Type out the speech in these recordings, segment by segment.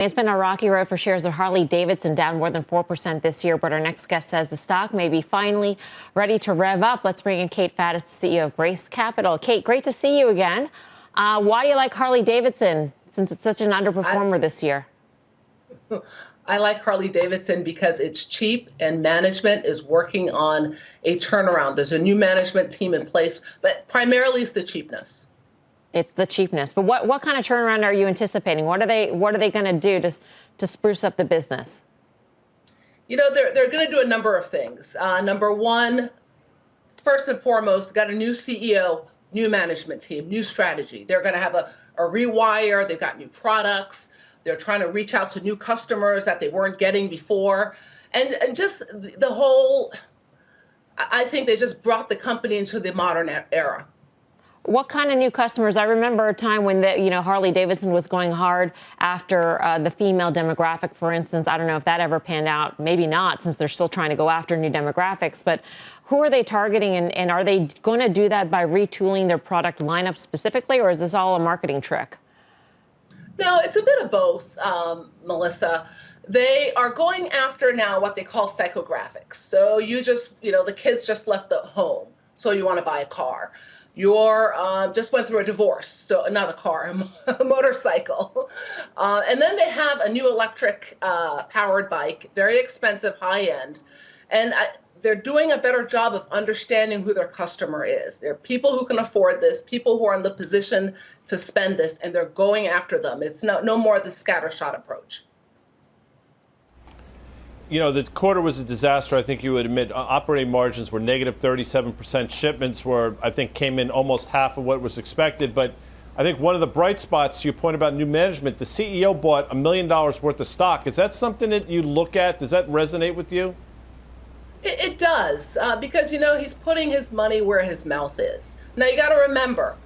It's been a rocky road for shares of Harley-Davidson, down more than 4% this year. But our next guest says the stock may be finally ready to rev up. Let's bring in Cate Faddis, CEO of Grace Capital. Kate, great to see you again. Why do you like Harley-Davidson since it's such an underperformer this year? I like Harley-Davidson because it's cheap and management is working on a turnaround. There's a new management team in place, but primarily it's the cheapness. It's the cheapness. But what kind of turnaround are you anticipating? What are they going to do to spruce up the business? You know, they're going to do a number of things. Number one, first and foremost, got a new CEO, new management team, new strategy. They're going to have a rewire. They've got new products. They're trying to reach out to new customers that they weren't getting before. And just the whole, I think they just brought the company into the modern era. What kind of new customers? I remember a time when Harley-Davidson was going hard after the female demographic, for instance. I don't know if that ever panned out. Maybe not, since they're still trying to go after new demographics. But who are they targeting, and are they going to do that by retooling their product lineup specifically, or is this all a marketing trick? No, it's a bit of both, Melissa. They are going after now what they call psychographics. So you just, the kids just left the home, so you want to buy a car. You're just went through a divorce, so not a car, a motorcycle. And then they have a new electric powered bike, very expensive, high end. And they're doing a better job of understanding who their customer is. They're people who can afford this, people who are in the position to spend this, and they're going after them. It's no more the scattershot approach. You know, the quarter was a disaster. I think you would admit operating margins were negative 37%. Shipments were, I think, came in almost half of what was expected. But I think one of the bright spots, you point about new management, the CEO bought $1 million worth of stock. Is that something that you look at? Does that resonate with you? It does, because, he's putting his money where his mouth is. Now, you got to remember,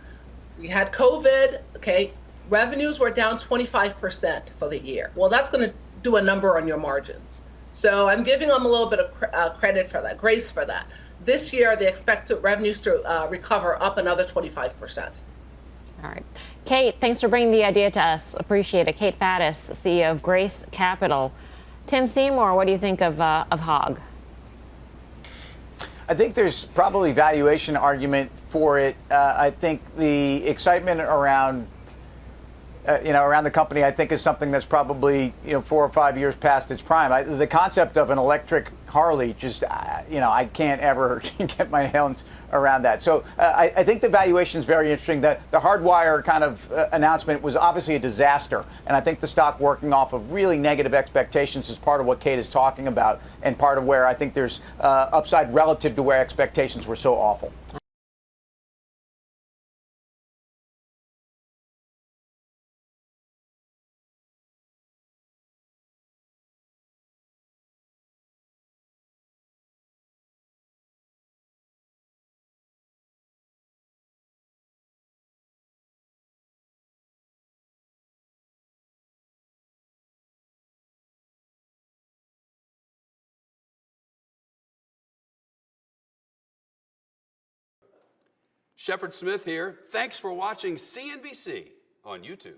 we had COVID, okay? Revenues were down 25% for the year. Well, that's going to do a number on your margins. So I'm giving them a little bit of credit for that, grace for that. This year, they expect revenues to recover up another 25%. All right. Kate, thanks for bringing the idea to us. Appreciate it. Cate Faddis, CEO of Grace Capital. Tim Seymour, what do you think of HOG? I think there's probably valuation argument for it. I think the excitement around around the company, I think, is something that's probably 4 or 5 years past its prime. The concept of an electric Harley, just I can't ever get my hands around that. So I think the valuation is very interesting. The Hardwire kind of announcement was obviously a disaster, and I think the stock working off of really negative expectations is part of what Kate is talking about, and part of where I think there's upside relative to where expectations were so awful. Shepard Smith here. Thanks for watching CNBC on YouTube.